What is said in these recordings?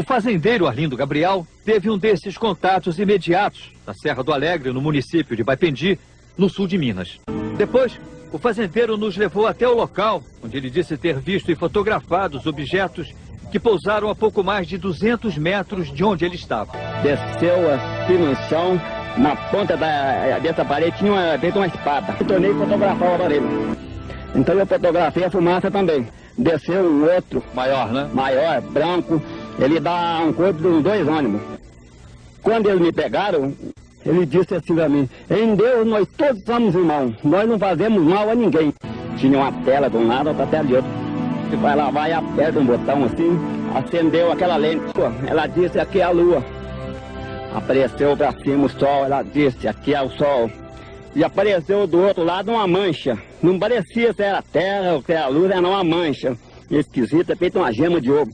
O fazendeiro Arlindo Gabriel teve um desses contatos imediatos na Serra do Alegre, no município de Baipendi, no sul de Minas. Depois, o fazendeiro nos levou até o local, onde ele disse ter visto e fotografado os objetos que pousaram a pouco mais de 200 metros de onde ele estava. Desceu assim no chão, na ponta dessa parede tinha feito uma espada. Eu tornei fotografar o aparelho. Então eu fotografei a fumaça também. Desceu um outro. Maior, né? Maior, branco. Ele dá um corpo de uns 2 ônibus. Quando eles me pegaram, ele disse assim pra mim: em Deus nós todos somos irmãos, nós não fazemos mal a ninguém. Tinha uma tela de um lado, outra tela de outro. Você vai lá, vai, aperta um botão assim, acendeu aquela lente. Ela disse: aqui é a lua. Apareceu pra cima o sol, ela disse: aqui é o sol. E apareceu do outro lado uma mancha. Não parecia se era a terra ou se era a luz, era uma mancha esquisita, feita uma gema de ovo.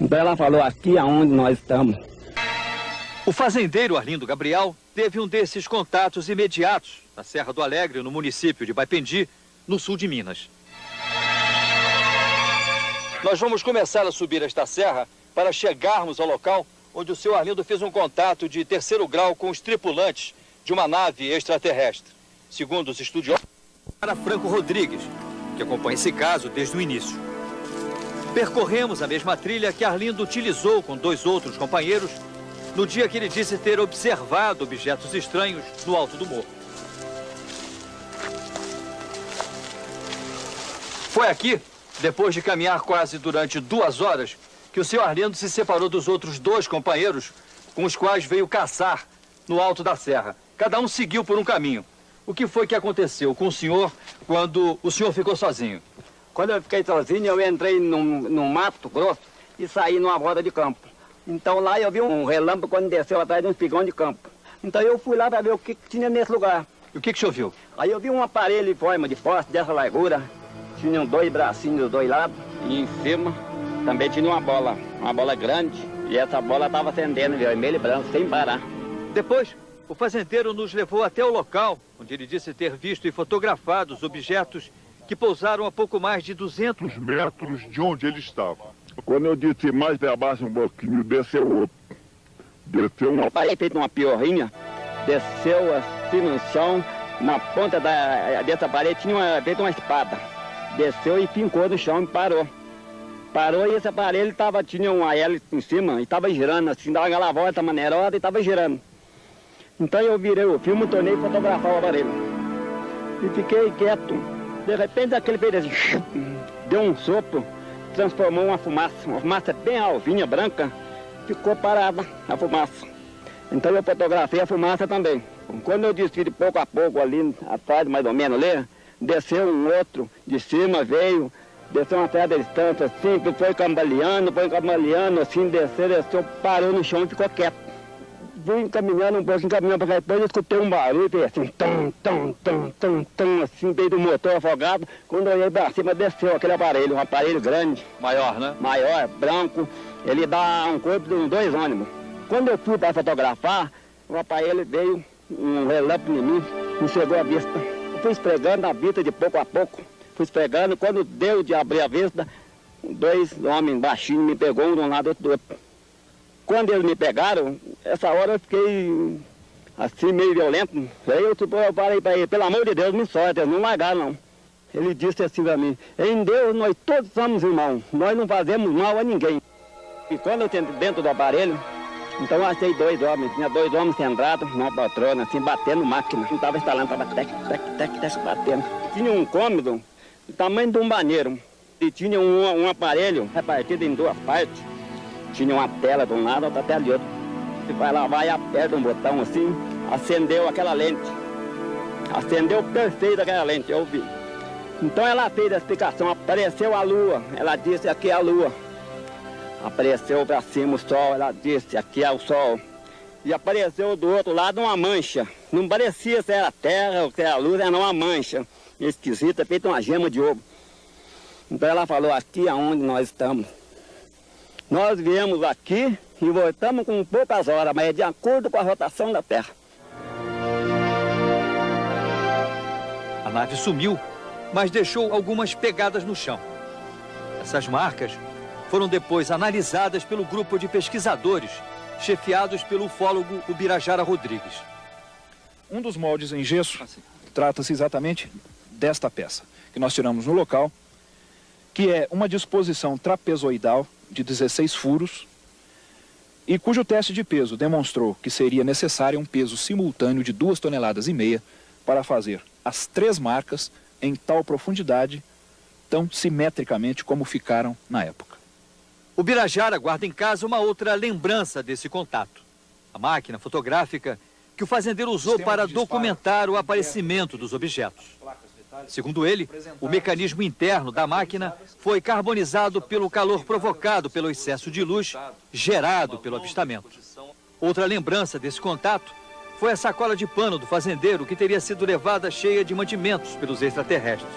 Então ela falou: aqui é onde nós estamos. O fazendeiro Arlindo Gabriel teve um desses contatos imediatos na Serra do Alegre, no município de Baipendi, no sul de Minas. Nós vamos começar a subir esta serra para chegarmos ao local onde o senhor Arlindo fez um contato de 3º grau com os tripulantes de uma nave extraterrestre. Segundo os estudiosos, para Franco Rodrigues, que acompanha esse caso desde o início. Percorremos a mesma trilha que Arlindo utilizou com 2 outros companheiros no dia que ele disse ter observado objetos estranhos no alto do morro. Foi aqui, depois de caminhar quase durante 2 horas, que o senhor Arlindo se separou dos outros 2 companheiros com os quais veio caçar no alto da serra. Cada um seguiu por um caminho. O que foi que aconteceu com o senhor quando o senhor ficou sozinho? Quando eu fiquei sozinho, eu entrei num mato grosso e saí numa roda de campo. Então lá eu vi um relâmpago quando desceu atrás de um espigão de campo. Então eu fui lá para ver o que tinha nesse lugar. E o que o senhor viu? Aí eu vi um aparelho em forma de poste dessa largura. Tinham 2 bracinhos dos 2 lados. E em cima também tinha uma bola grande. E essa bola estava acendendo vermelho e branco, sem parar. Depois, o fazendeiro nos levou até o local onde ele disse ter visto e fotografado os objetos que pousaram a pouco mais de 200 metros de onde ele estava. Quando eu disse mais para baixo um pouquinho, desceu outro. Desceu uma... Aí feito uma piorrinha, desceu assim no chão, na ponta dessa parede tinha feito uma espada. Desceu e fincou no chão e parou. Parou e esse aparelho tinha uma hélice em cima e estava girando assim, dava aquela volta maneirosa e estava girando. Então eu virei o filme e tornei fotografar o aparelho. E fiquei quieto. De repente aquele fez assim, deu um sopro, transformou uma fumaça bem alvinha, branca, ficou parada a fumaça. Então eu fotografei a fumaça também. Quando eu desci de pouco a pouco ali, atrás mais ou menos ali, desceu um outro de cima, desceu uma certa distância assim, que foi cambaleando, assim, desceu, parou no chão e ficou quieto. Fui caminhando um pouco, caminhando para cá, depois eu escutei um barulho, fez assim, assim, veio do motor afogado. Quando eu olhei para cima, desceu aquele aparelho, um aparelho grande. Maior, né? Maior, branco, ele dá um corpo de uns 2 ônibus. Quando eu fui para fotografar, o aparelho veio, um relâmpago em mim, me chegou à vista. Eu fui esfregando a vista de pouco a pouco, fui esfregando, quando deu de abrir a vista, 2 homens baixinhos me pegou um de um lado, outro do outro. Quando eles me pegaram, essa hora eu fiquei assim, meio violento. Aí eu falei para ele: pelo amor de Deus, me solta, eles não largaram não. Ele disse assim para mim: em Deus nós todos somos irmãos, nós não fazemos mal a ninguém. E quando eu entrei dentro do aparelho, então eu achei 2 homens, tinha 2 homens sentados numa poltrona, assim, batendo máquina. Não estava instalando, estava tec, batendo. Tinha um cômodo do tamanho de um banheiro. E tinha um aparelho repartido em 2 partes. Tinha uma tela de um lado, outra tela de outro. Você vai lá, vai, aperta um botão assim, acendeu aquela lente. Acendeu perfeito aquela lente, eu vi. Então ela fez a explicação, apareceu a lua, ela disse: aqui é a lua. Apareceu para cima o sol, ela disse: aqui é o sol. E apareceu do outro lado uma mancha. Não parecia se era a terra ou se era a luz, era uma mancha esquisita, feita uma gema de ovo. Então ela falou: aqui é onde nós estamos. Nós viemos aqui e voltamos com poucas horas, mas é de acordo com a rotação da Terra. A nave sumiu, mas deixou algumas pegadas no chão. Essas marcas foram depois analisadas pelo grupo de pesquisadores, chefiados pelo ufólogo Ubirajara Rodrigues. Um dos moldes em gesso trata-se exatamente desta peça, que nós tiramos no local, que é uma disposição trapezoidal de 16 furos, e cujo teste de peso demonstrou que seria necessário um peso simultâneo de 2,5 toneladas para fazer as 3 marcas em tal profundidade, tão simetricamente como ficaram na época. O Ubirajara guarda em casa uma outra lembrança desse contato. A máquina fotográfica que o fazendeiro usou para documentar o aparecimento dos objetos. Segundo ele, o mecanismo interno da máquina foi carbonizado pelo calor provocado pelo excesso de luz gerado pelo avistamento. Outra lembrança desse contato foi a sacola de pano do fazendeiro que teria sido levada cheia de mantimentos pelos extraterrestres.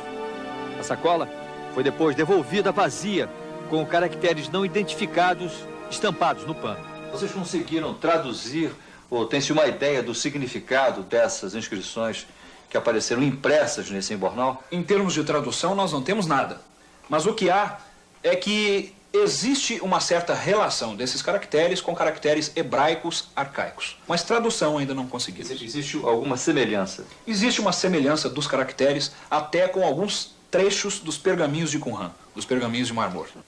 A sacola foi depois devolvida vazia, com caracteres não identificados estampados no pano. Vocês conseguiram traduzir ou tem-se uma ideia do significado dessas inscrições que apareceram impressas nesse embornal? Em termos de tradução, nós não temos nada. Mas o que há é que existe uma certa relação desses caracteres com caracteres hebraicos arcaicos. Mas tradução ainda não conseguimos. Existe alguma semelhança? Existe uma semelhança dos caracteres até com alguns trechos dos pergaminhos de Qumran, dos pergaminhos de Mar Morto.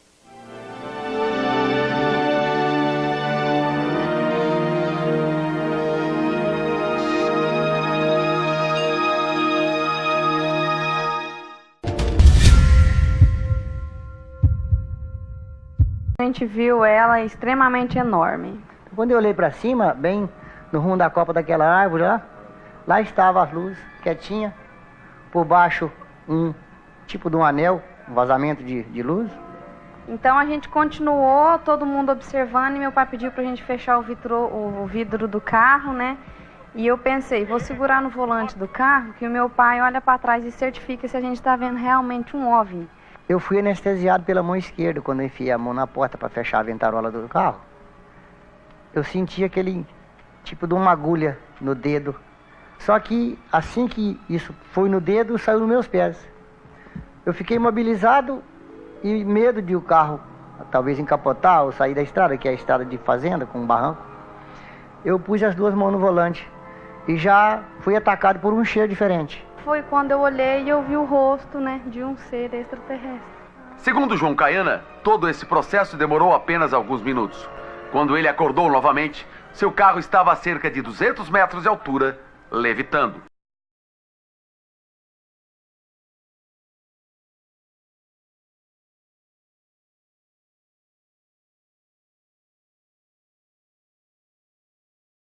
A gente viu ela extremamente enorme. Quando eu olhei para cima, bem no rumo da copa daquela árvore lá estava as luzes, quietinha, por baixo um tipo de um anel, um vazamento de luz. Então a gente continuou, todo mundo observando, e meu pai pediu pra gente fechar o vidro do carro, né? E eu pensei, vou segurar no volante do carro, que o meu pai olha para trás e certifica se a gente está vendo realmente um OVNI. Eu fui anestesiado pela mão esquerda quando eu enfiei a mão na porta para fechar a ventarola do carro. Eu senti aquele tipo de uma agulha no dedo. Só que assim que isso foi no dedo, saiu nos meus pés. Eu fiquei imobilizado e medo de o carro talvez encapotar ou sair da estrada, que é a estrada de fazenda com um barranco. Eu pus as 2 mãos no volante e já fui atacado por um cheiro diferente. Foi quando eu olhei e eu vi o rosto, né, de um ser extraterrestre. Segundo João Caiana, todo esse processo demorou apenas alguns minutos. Quando ele acordou novamente, seu carro estava a cerca de 200 metros de altura, levitando.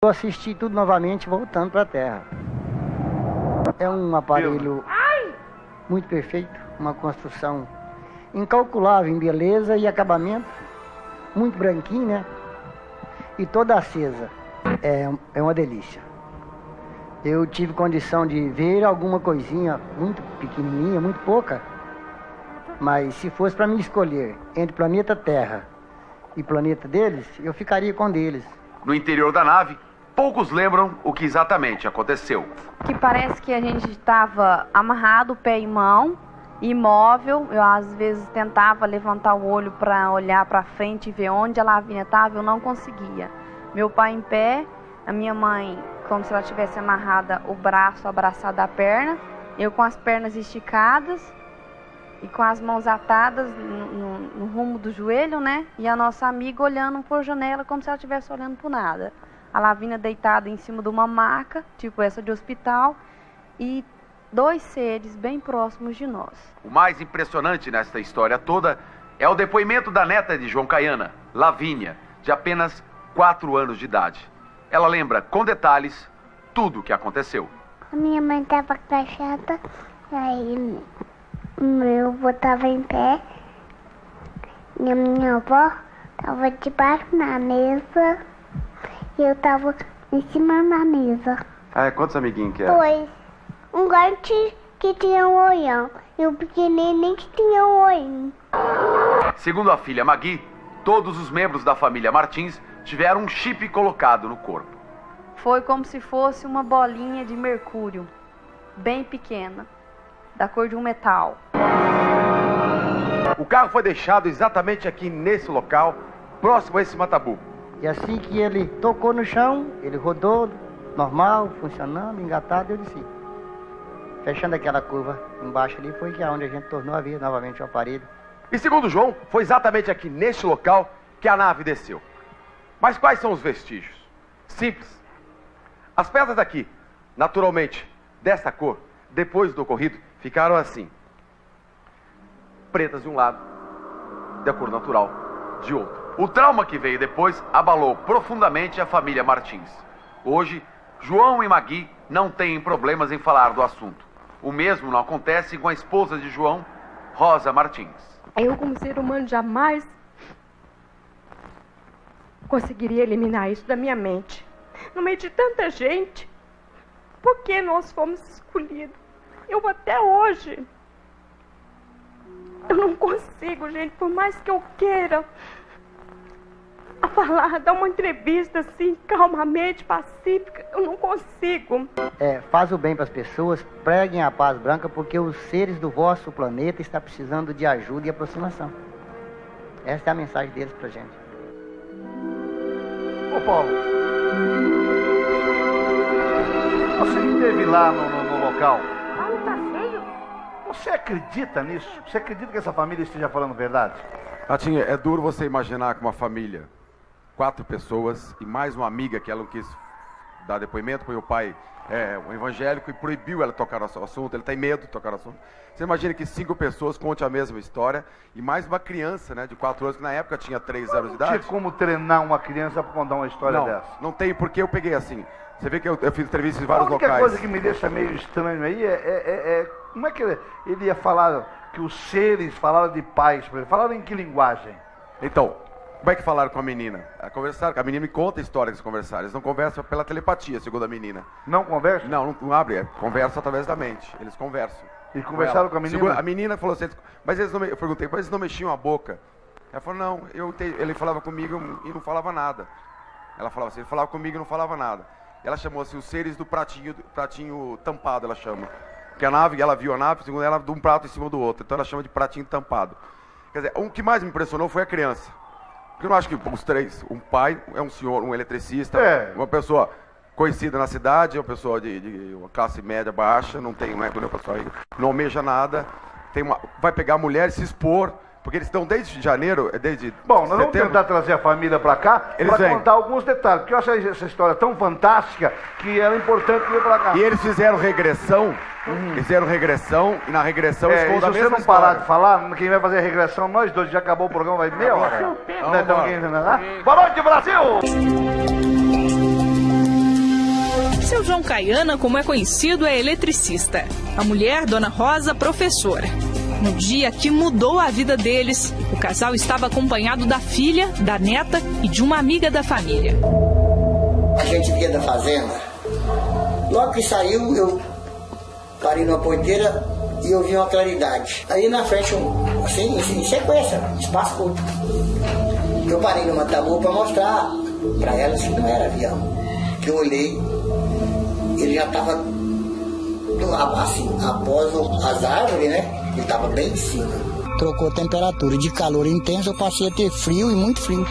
Eu assisti tudo novamente voltando para a Terra. É um aparelho muito perfeito, uma construção incalculável em beleza e acabamento, muito branquinho, né? E toda acesa. É uma delícia. Eu tive condição de ver alguma coisinha muito pequenininha, muito pouca, mas se fosse para mim escolher entre planeta Terra e planeta deles, eu ficaria com deles. No interior da nave, poucos lembram o que exatamente aconteceu. Que parece que a gente estava amarrado, pé e mão, imóvel. Eu às vezes tentava levantar o olho para olhar para frente e ver onde a Lavínia estava, eu não conseguia. Meu pai em pé, a minha mãe como se ela tivesse amarrada o braço abraçado à perna, eu com as pernas esticadas e com as mãos atadas no rumo do joelho, né? E a nossa amiga olhando por janela como se ela estivesse olhando por nada. A Lavínia deitada em cima de uma maca, tipo essa de hospital, e 2 seres bem próximos de nós. O mais impressionante nesta história toda é o depoimento da neta de João Caiana, Lavínia, de apenas 4 anos de idade. Ela lembra com detalhes tudo o que aconteceu. A minha mãe estava agachada, aí meu avô estava em pé, e a minha avó estava debaixo na mesa, e eu estava em cima da mesa. Ah, quantos amiguinhos que eram? 2. Um grande que tinha um olhão e um pequenininho que tinha um olhinho. Segundo a filha Magui, todos os membros da família Martins tiveram um chip colocado no corpo. Foi como se fosse uma bolinha de mercúrio, bem pequena, da cor de um metal. O O carro foi deixado exatamente aqui nesse local, próximo a esse matabu. E assim que ele tocou no chão, ele rodou, normal, funcionando, engatado, eu desci. Fechando aquela curva embaixo ali, foi que onde a gente tornou a ver novamente o aparelho. E segundo João, foi exatamente aqui neste local que a nave desceu. Mas quais são os vestígios? Simples. As pedras aqui, naturalmente, desta cor, depois do ocorrido, ficaram assim. Pretas de um lado, da cor natural de outro. O trauma que veio depois abalou profundamente a família Martins. Hoje, João e Magui não têm problemas em falar do assunto. O mesmo não acontece com a esposa de João, Rosa Martins. Eu, como ser humano, jamais conseguiria eliminar isso da minha mente. No meio de tanta gente, por que nós fomos escolhidos? Eu até hoje, eu não consigo, gente, por mais que eu queira falar, dar uma entrevista assim, calmamente, pacífica, eu não consigo. Faz o bem para as pessoas, preguem a paz branca, porque os seres do vosso planeta estão precisando de ajuda e aproximação. Essa é a mensagem deles pra gente. Ô Paulo, você que esteve lá no local, Tá feio? você acredita nisso? Você acredita que essa família esteja falando verdade? Tatinha, é duro você imaginar que uma família, 4 pessoas e mais uma amiga que ela não quis dar depoimento, porque o pai é um evangélico e proibiu ela de tocar no assunto, ele tem medo de tocar no assunto. Você imagina que 5 pessoas contem a mesma história e mais uma criança, né, de 4 anos, que na época tinha 3 anos de idade. Não tinha como treinar uma criança para contar uma história dessa. Não tem, porque eu peguei assim. Você vê que eu fiz entrevistas em vários locais. A única locais. coisa que me deixa meio estranho aí como é que ele ia falar que os seres falaram de paz, por exemplo? Falaram em que linguagem? Então, como é que falaram com a menina? Conversaram, a menina me conta a história que eles conversaram. Eles não conversam pela telepatia, segundo a menina. Não conversam? Não abre, conversa através da mente. Eles conversam. E conversaram com a menina? A menina falou assim, mas eles não, eu perguntei, mas eles não mexiam a boca? Ela falou, não, ele falava comigo e não falava nada. Ela falava assim, ele falava comigo e não falava nada. Ela chamou assim, os seres do pratinho tampado, ela chama. Porque a nave, ela viu a nave, segundo ela, de um prato em cima do outro. Então ela chama de pratinho tampado. Quer dizer, o que mais me impressionou foi a criança. Porque eu não acho que os 3, um pai, é um senhor, um eletricista, uma pessoa conhecida na cidade, uma pessoa de uma classe média baixa, não é pessoa aí, não almeja nada, vai pegar a mulher e se expor, porque eles estão desde janeiro, desde Bom, nós vamos tentar trazer a família para cá para contar alguns detalhes, porque eu acho essa história tão fantástica que era importante vir para cá. E eles fizeram regressão, e na regressão eles contam a mesma história. Se você não parar de falar, quem vai fazer a regressão, nós dois, já acabou o programa, vai meia hora. Boa noite, Brasil! Seu João Caiana, como é conhecido, é eletricista. A mulher, Dona Rosa, professora. No dia que mudou a vida deles, o casal estava acompanhado da filha, da neta e de uma amiga da família. A gente vinha da fazenda. Logo que saiu, eu parei numa ponteira e eu vi uma claridade. Aí na frente, assim, em sequência, espaço curto. Eu parei numa tabu para mostrar para elas que não era avião. Eu olhei, ele já estava assim, após as árvores, né? Ele estava bem em cima. Trocou a temperatura de calor intenso, eu passei a ter frio e muito frio.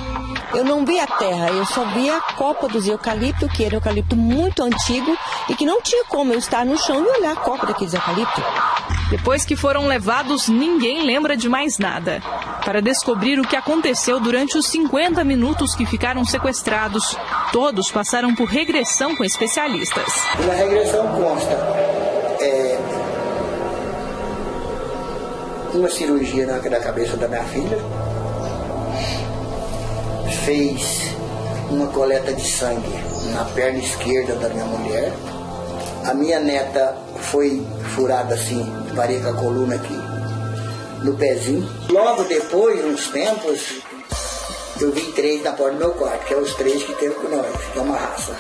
Eu não vi a terra, eu só vi a copa dos eucaliptos, que era um eucalipto muito antigo e que não tinha como eu estar no chão e olhar a copa daqueles eucaliptos. Depois que foram levados, ninguém lembra de mais nada. Para descobrir o que aconteceu durante os 50 minutos que ficaram sequestrados, todos passaram por regressão com especialistas. E na regressão consta uma cirurgia na cabeça da minha filha, fez uma coleta de sangue na perna esquerda da minha mulher, a minha neta foi furada assim, parei com a coluna aqui, no pezinho. Logo depois, uns tempos, eu vi 3 na porta do meu quarto, que é os 3 que teve com nós, é uma raça.